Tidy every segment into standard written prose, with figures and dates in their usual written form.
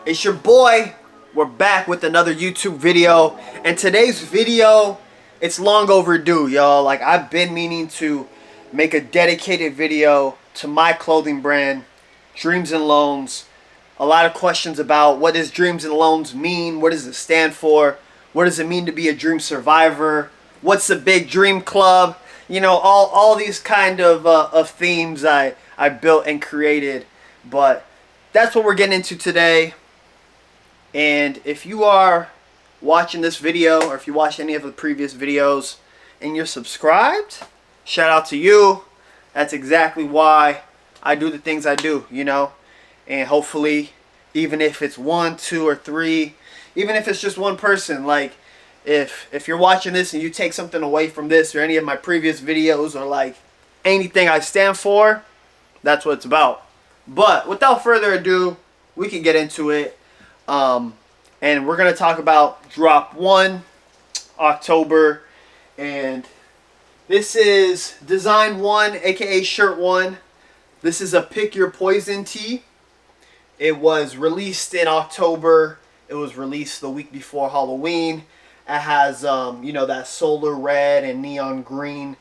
It's your boy. We're back with another YouTube video, and today's video, it's long overdue, y'all. Like, I've been meaning to make a dedicated video to my clothing brand, Dreams and Loans. A lot of questions about what does Dreams and Loans mean? What does it stand for? What does it mean to be a dream survivor? What's the big dream club? You know, all these kind of themes I built and created. But that's what we're getting into today. And if you are watching this video, or if you watched any of the previous videos and you're subscribed, shout out to you. That's exactly why I do the things I do, you know. And hopefully, even if it's 1, 2, or 3, even if it's just one person, like if you're watching this and you take something away from this or any of my previous videos or like anything I stand for, that's what it's about. But without further ado, we can get into it. And we're going to talk about Drop 1, October. And this is Design 1, aka Shirt 1. This is a Pick Your Poison tee. It was released in October. It was released the week before Halloween. It has, you know, that solar red and neon green,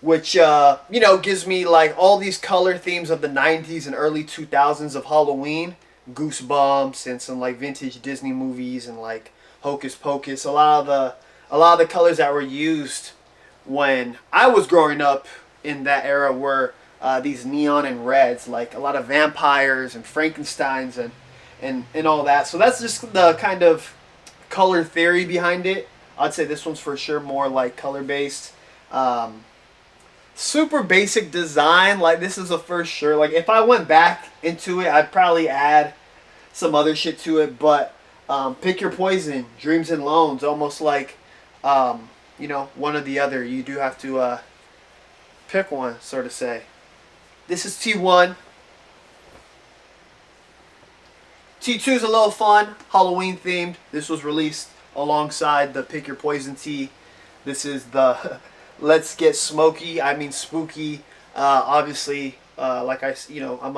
which, you know, gives me like all these color themes of the 90s and early 2000s of Halloween. Goosebumps and some like vintage Disney movies and like Hocus Pocus. A lot of the colors that were used when I was growing up in that era were these neon and reds, like a lot of vampires and Frankensteins and all that. So that's just the kind of color theory behind it. I'd say this one's for sure more like color based. Super basic design. Like, this is the first shirt. Like, if I went back into it, I'd probably add some other shit to it. But Pick Your Poison, Dreams and Loans, almost like you know, one or the other. You do have to pick one, sort of say. This is T1. T2 is a little fun, Halloween themed. This was released alongside the Pick Your Poison tee. This is the Let's Get Smoky, I mean spooky. Obviously, like I'm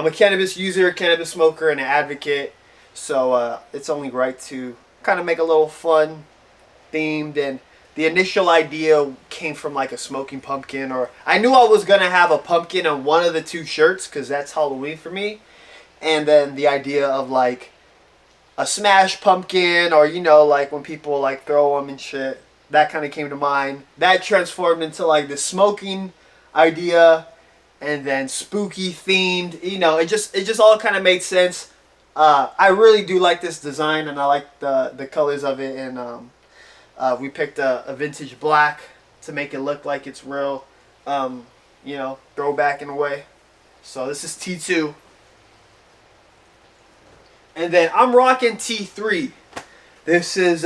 a cannabis user, cannabis smoker, and an advocate. So it's only right to kind of make a little fun themed. And the initial idea came from like a smoking pumpkin, or I knew I was gonna have a pumpkin on one of the two shirts because that's Halloween for me. And then the idea of like a smash pumpkin, or you know, like when people like throw them and shit. That kind of came to mind. That transformed into like the smoking idea, and then spooky themed. You know, it just all kind of made sense. I really do like this design, and I like the colors of it. And we picked a vintage black to make it look like it's real. You know, throwback in a way. So this is T2, and then I'm rocking T3. This is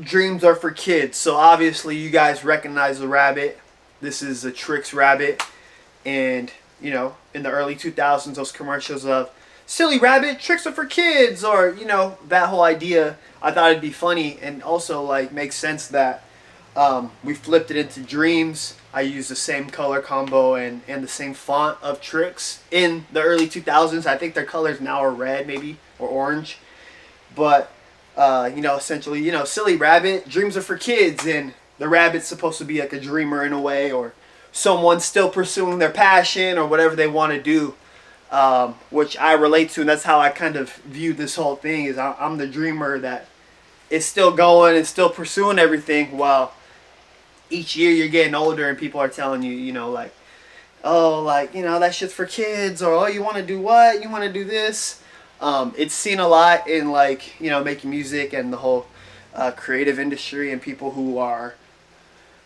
Dreams Are for Kids. So obviously you guys recognize the rabbit. This is a Trix rabbit. And, you know, in the early 2000s, those commercials of silly rabbit, tricks are for kids, or, you know, that whole idea. I thought it'd be funny, and also like makes sense that we flipped it into Dreams. I used the same color combo and the same font of Trix in the early 2000s. I think their colors now are red maybe, or orange. But you know, essentially, you know, silly rabbit, dreams are for kids, and the rabbit's supposed to be like a dreamer in a way, or someone still pursuing their passion or whatever they want to do, which I relate to, and that's how I kind of view this whole thing. Is I'm the dreamer that is still going and still pursuing everything, while each year you're getting older and people are telling you, you know, like, oh, like, you know, that shit's for kids, or oh, you want to do what? You want to do this? It's seen a lot in like, you know, making music and the whole creative industry and people who are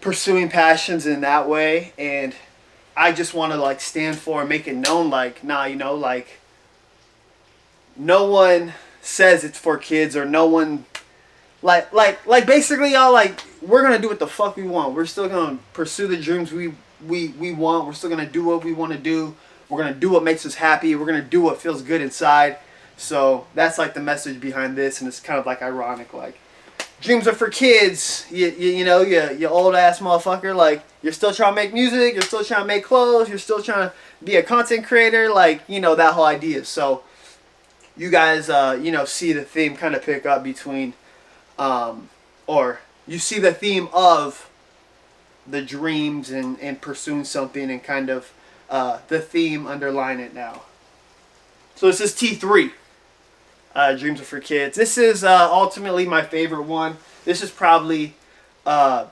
pursuing passions in that way. And I just want to like stand for and make it known like, nah, you know, like no one says it's for kids, or no one like basically y'all, like, we're gonna do what the fuck we want. We're still gonna pursue the dreams we want. We're still gonna do what we want to do. We're gonna do what makes us happy. We're gonna do what feels good inside. So that's like the message behind this, and it's kind of like ironic, like dreams are for kids. You know, you old ass motherfucker. Like, you're still trying to make music. You're still trying to make clothes. You're still trying to be a content creator. Like, you know, that whole idea. So, you guys, you know, see the theme kind of pick up between, or you see the theme of the dreams and pursuing something and kind of the theme underlying it now. So this is T3. Dreams are for kids. This is ultimately my favorite one. This is probably, I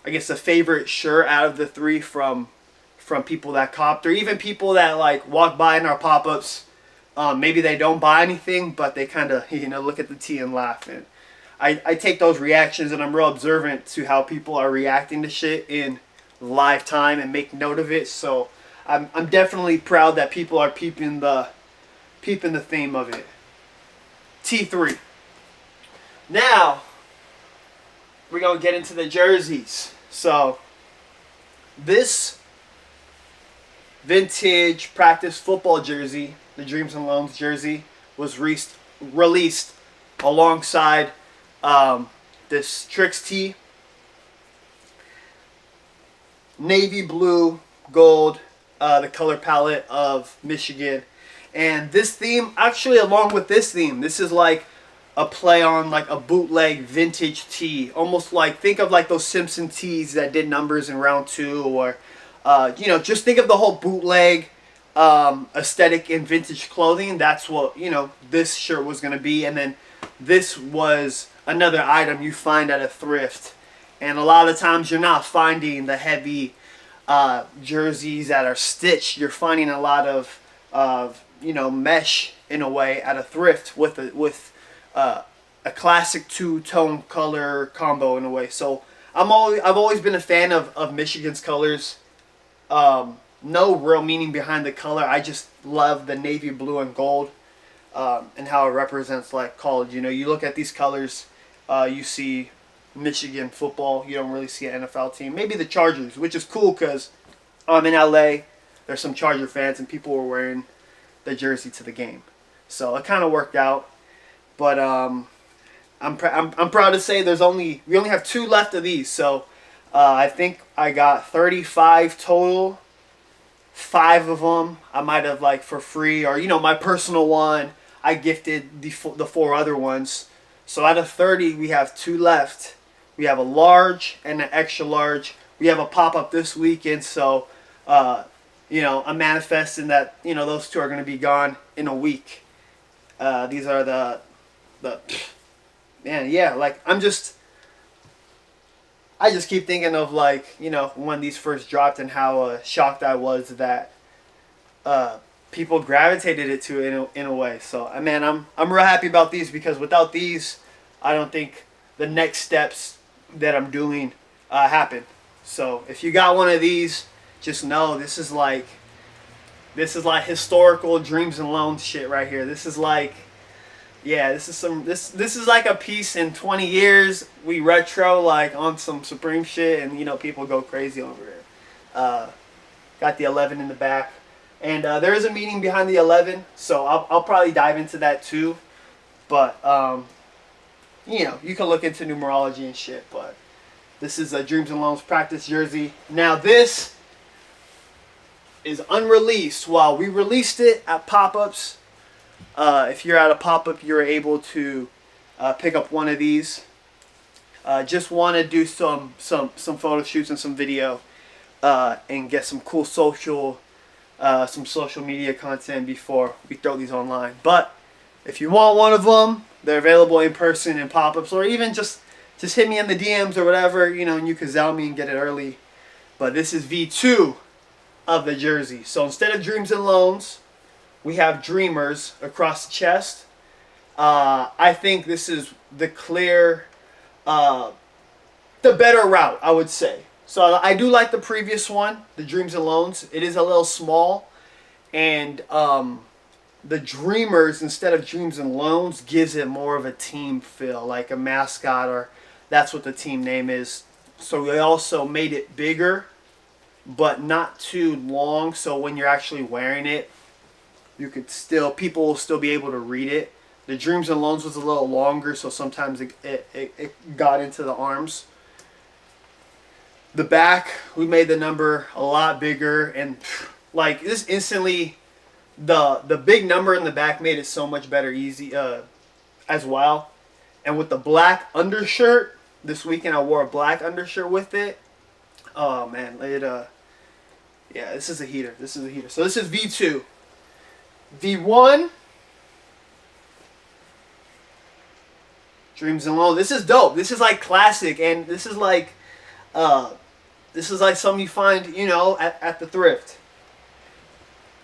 guess, the favorite shirt out of the three from people that copped, or even people that like walk by in our pop-ups. Maybe they don't buy anything, but they kind of, you know, look at the tee and laugh. And I take those reactions, and I'm real observant to how people are reacting to shit in live time and make note of it. So I'm definitely proud that people are peeping the theme of it. T3. Now we're gonna get into the jerseys. So this vintage practice football jersey, the Dreams and Loans jersey, was released alongside this Tricks tee. Navy blue, gold, the color palette of Michigan. And this theme, actually along with this theme, this is like a play on like a bootleg vintage tee. Almost like, think of like those Simpson tees that did numbers in round 2, or you know, just think of the whole bootleg aesthetic in vintage clothing. That's what, you know, this shirt was going to be. And then this was another item you find at a thrift. And a lot of times you're not finding the heavy jerseys that are stitched. You're finding a lot of you know, mesh in a way at a thrift with a classic two-tone color combo in a way. So I've always been a fan of Michigan's colors. No real meaning behind the color. I just love the navy blue and gold, and how it represents like college. You know, you look at these colors, you see Michigan football. You don't really see an NFL team. Maybe the Chargers, which is cool because I'm in LA. There's some Charger fans and people were wearing the jersey to the game, so it kind of worked out. But I'm proud to say we only have 2 left of these. So I think I got 35 total. 5 of them I might have like for free, or you know, my personal one I gifted the 4 other ones. So out of 30 we have 2 left. We have a large and an extra large. We have a pop-up this weekend, so you know, I'm manifesting that, you know, those 2 are going to be gone in a week. These are the man, yeah, like I just keep thinking of, like, you know, when these first dropped and how shocked I was that people gravitated it to in a way. So man, I'm real happy about these, because without these, I don't think the next steps that I'm doing happen. So if you got one of these, just know this is like historical Dreams and Loans shit right here. This is like, yeah, this is like a piece in 20 years. We retro like on some Supreme shit, and you know, people go crazy over it. Got the 11 in the back, and there is a meaning behind the 11, so I'll probably dive into that too. But you know, you can look into numerology and shit. But this is a Dreams and Loans practice jersey. Now this is unreleased. While we released it at pop-ups, if you're at a pop-up, you're able to pick up one of these. Just want to do some photo shoots and some video, and get some cool social media content before we throw these online. But if you want one of them, they're available in person in pop-ups, or even just hit me in the DMs or whatever, you know, and you can Zell me and get it early. But this is V2 of the jersey. So instead of Dreams and Loans, we have Dreamers across the chest. I think this is the clear, the better route, I would say. So I do like the previous one, the Dreams and Loans. It is a little small, and the Dreamers, instead of Dreams and Loans, gives it more of a team feel, like a mascot, or that's what the team name is. So we also made it bigger, but not too long, so when you're actually wearing it, you could still, people will still be able to read it. The Dreams and Loans was a little longer, so sometimes it got into the arms. The back, we made the number a lot bigger, and like this instantly, the big number in the back made it so much better, easy as well. And with the black undershirt, this weekend I wore a black undershirt with it. Oh man, yeah, this is a heater. This is a heater. So this is V2. V1. Dreams and Loans. This is dope. This is like classic, and this is like something you find, you know, at the thrift.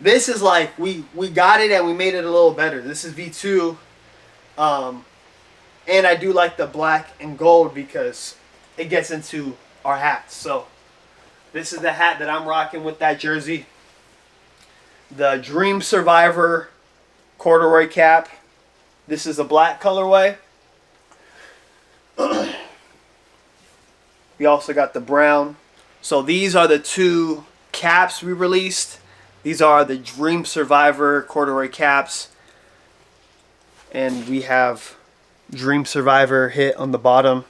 This is like we got it and we made it a little better. This is V2. And I do like the black and gold because it gets into our hats. So this is the hat that I'm rocking with that jersey. The Dream Survivor corduroy cap. This is a black colorway. We also got the brown. So these are the two caps we released. These are the Dream Survivor corduroy caps. And we have Dream Survivor hit on the bottom.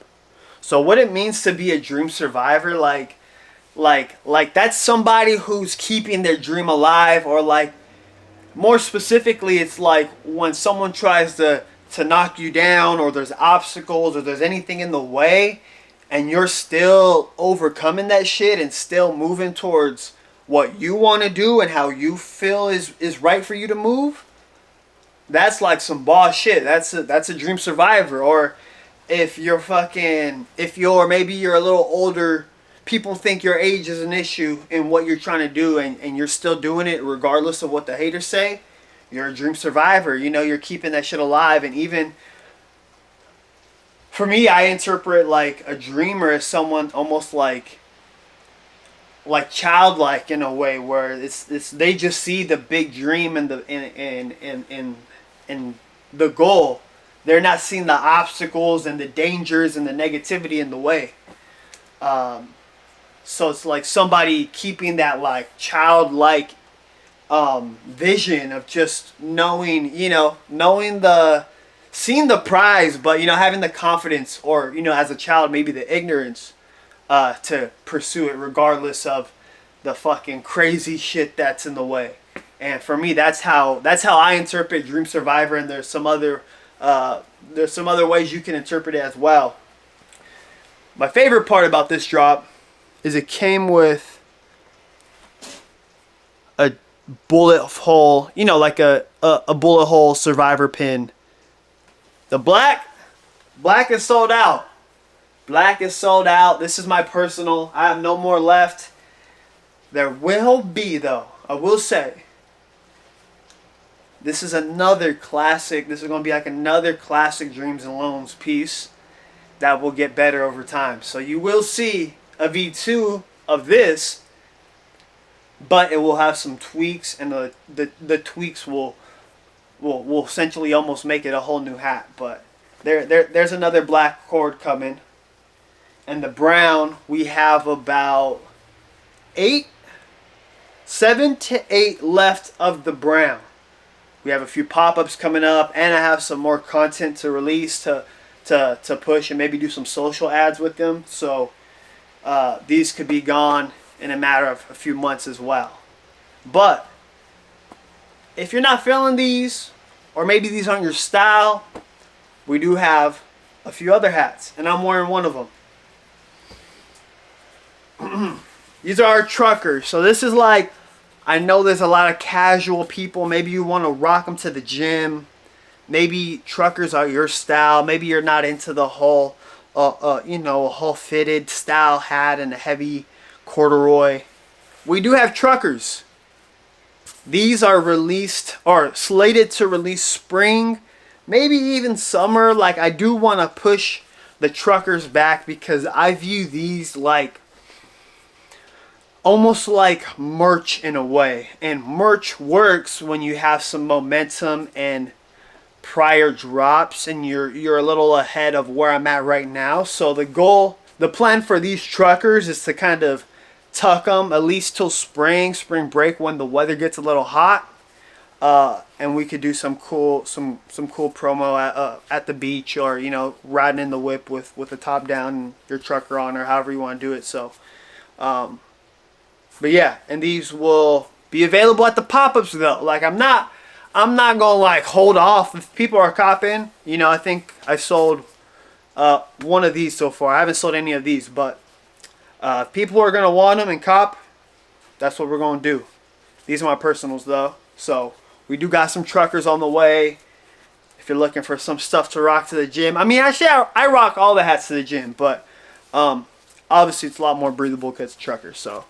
So what it means to be a Dream Survivor, like that's somebody who's keeping their dream alive, or like more specifically, it's like when someone tries to knock you down, or there's obstacles, or there's anything in the way, and you're still overcoming that shit and still moving towards what you want to do and how you feel is right for you to move. That's like some boss shit. That's a Dream Survivor. Or if you're maybe you're a little older, people think your age is an issue in what you're trying to do, and you're still doing it regardless of what the haters say. You're a Dream Survivor. You know, you're keeping that shit alive. And even for me, I interpret like a dreamer as someone almost like childlike in a way, where it's they just see the big dream and the goal. They're not seeing the obstacles and the dangers and the negativity in the way. So it's like somebody keeping that like childlike vision of just knowing, seeing the prize, but having the confidence, or as a child maybe the ignorance to pursue it regardless of the fucking crazy shit that's in the way. And for me, that's how I interpret Dream Survivor. And there's some other ways you can interpret it as well. My favorite part about this drop is it came with a bullet hole, like a bullet hole Survivor pin. The black is sold out. Black is sold out. This is my personal. I have no more left. There will be, though, I will say, this is another classic. This is going to be like another classic Dreams and Loans piece that will get better over time. So you will see a V2 of this, but it will have some tweaks, and the tweaks will essentially almost make it a whole new hat. But there's another black cord coming. And the brown, we have about 7 to 8 left of the brown. We have a few pop-ups coming up, and I have some more content to release to push and maybe do some social ads with them. So these could be gone in a matter of a few months as well. But if you're not feeling these, or maybe these aren't your style, we do have a few other hats, and I'm wearing one of them. These are our truckers. So this is like, I know there's a lot of casual people. Maybe you want to rock them to the gym. Maybe truckers are your style. Maybe you're not into the whole, whole fitted style hat and a heavy corduroy. We do have truckers. These are released, or slated to release spring, maybe even summer. Like, I do want to push the truckers back because I view these like almost like merch in a way. And merch works when you have some momentum and prior drops, and you're a little ahead of where I'm at right now. So the plan for these truckers is to kind of tuck them at least till spring break, when the weather gets a little hot. and we could do some cool promo at the beach, or riding in the whip with the top down and your trucker on, or however you want to do it. So, but yeah, and these will be available at the pop-ups though. Like I'm not gonna like hold off if people are copping. I think I sold one of these so far. I haven't sold any of these, but if people are gonna want them and cop, that's what we're gonna do. These are my personals though, so we do got some truckers on the way. If you're looking for some stuff to rock to the gym, I mean, actually, I rock all the hats to the gym, but obviously it's a lot more breathable because it's truckers. So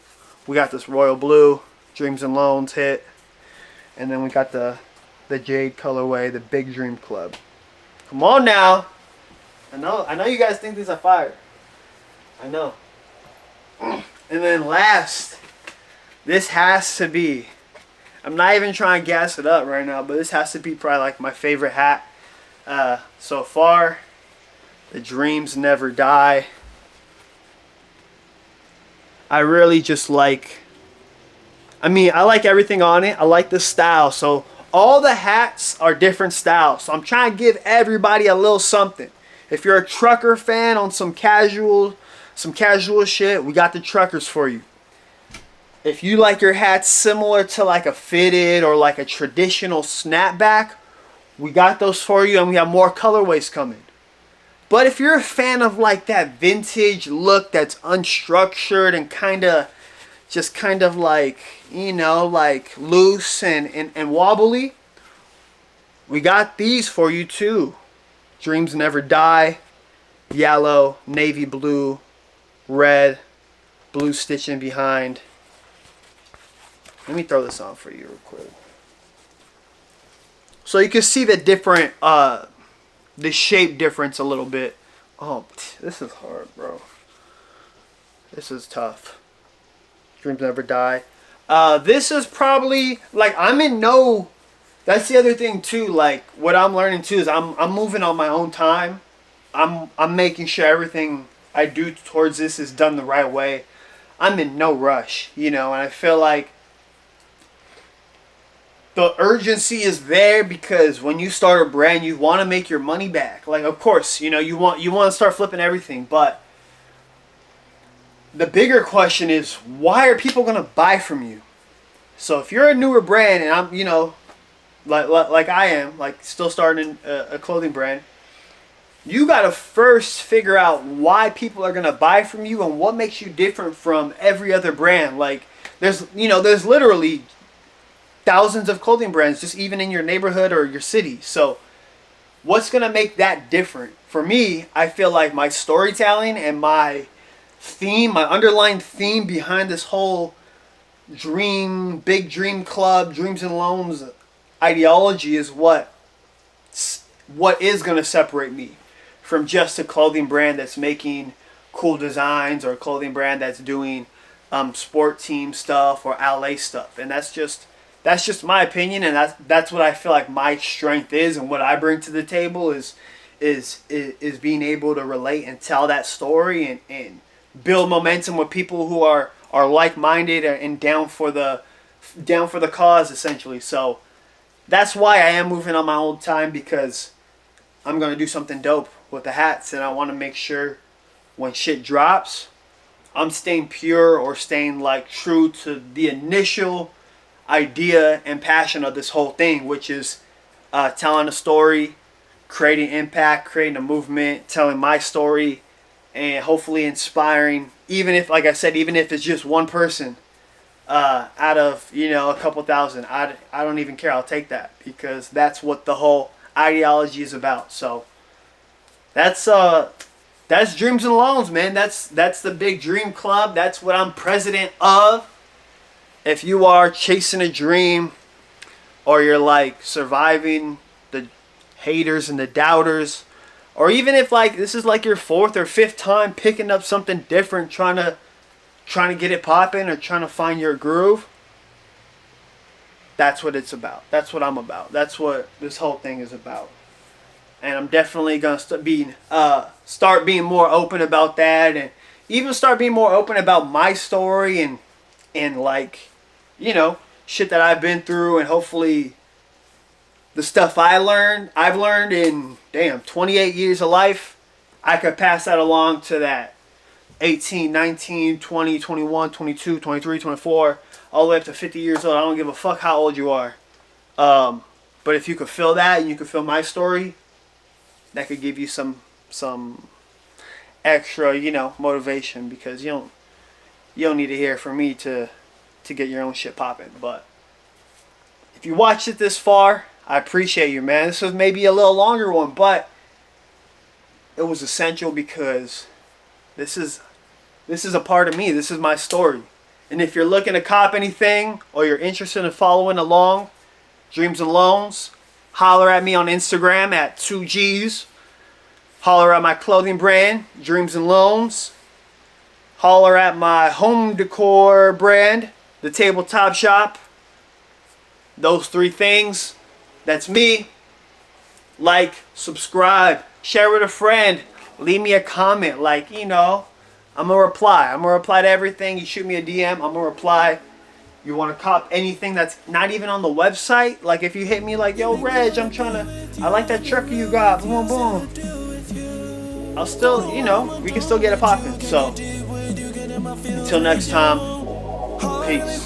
we got this royal blue Dreams and Loans hit, and then we got the jade colorway, the Big Dream Club. Come on now. I know you guys think these are fire. I know. And then last, this has to be, I'm not even trying to gas it up right now, but this has to be probably like my favorite hat so far. The Dreams Never Die. I really just like, I like everything on it. I like the style. So all the hats are different styles. So I'm trying to give everybody a little something. If you're a trucker fan on some casual shit, we got the truckers for you. If you like your hats similar to like a fitted or like a traditional snapback, we got those for you, and we have more colorways coming. But if you're a fan of like that vintage look that's unstructured and kind of like, like loose and wobbly, we got these for you too. Dreams Never Die, yellow, navy blue, red, blue stitching behind. Let me throw this on for you real quick. So you can see the different, the shape difference a little bit. Oh, this is hard, bro. This is tough. Dreams Never Die. This is probably, like, I'm in no, that's the other thing too. Like, what I'm learning too is I'm moving on my own time. I'm making sure everything I do towards this is done the right way. I'm in no rush, and I feel like the urgency is there because when you start a brand, you want to make your money back. Like, of course, you want to start flipping everything, but the bigger question is, why are people going to buy from you? So if you're a newer brand, and I'm, like I am, like still starting a clothing brand, you got to first figure out why people are going to buy from you and what makes you different from every other brand. Like, there's literally thousands of clothing brands just even in your neighborhood or your city. So what's going to make that different? For me, I feel like my storytelling and my theme, my underlying theme behind this whole big dream club, Dreams and Loans ideology is what is going to separate me from just a clothing brand that's making cool designs, or a clothing brand that's doing sport team stuff or LA stuff. And that's just my opinion, and that's what I feel like my strength is, and what I bring to the table is being able to relate and tell that story and build momentum with people who are like-minded and down for the cause, essentially. So that's why I am moving on my own time, because I'm going to do something dope with the hats, and I want to make sure when shit drops, I'm staying pure, or staying like true to the initial idea and passion of this whole thing, which is telling a story, creating impact, creating a movement, telling my story, and hopefully inspiring, even if, like I said, even if it's just one person out of a couple thousand. I don't even care. I'll take that, because that's what the whole ideology is about. So that's Dreams and Loans, man. That's the Big Dream Club. That's what I'm president of. If you are chasing a dream, or you're like surviving the haters and the doubters, or even if like this is like your 4th or 5th time picking up something different, trying to get it popping, or trying to find your groove, that's what it's about. That's what I'm about. That's what this whole thing is about. And I'm definitely gonna start being more open about that, and even start being more open about my story and like shit that I've been through, and hopefully the stuff I've learned in, damn, 28 years of life, I could pass that along to that 18, 19, 20, 21, 22, 23, 24, all the way up to 50 years old. I don't give a fuck how old you are. But if you could feel that and you could feel my story, that could give you some extra, you know, motivation, because you don't need to hear from me to get your own shit popping. But if you watched it this far, I appreciate you, man. This was maybe a little longer one, but it was essential because this is a part of me. This is my story. And if you're looking to cop anything or you're interested in following along, Dreams and Loans, holler at me on Instagram at 2Gs. Holler at my clothing brand, Dreams and Loans. Holler at my home decor brand, The Tabletop Shop. Those three things. That's me. Like, subscribe, share with a friend, leave me a comment. Like, you know, I'm going to reply. I'm going to reply to everything. You shoot me a DM, I'm going to reply. You want to cop anything that's not even on the website? Like, if you hit me like, yo, Reg, I like that trucker you got. Boom, boom. I'll still, you know, we can still get it popping. So, until next time, peace.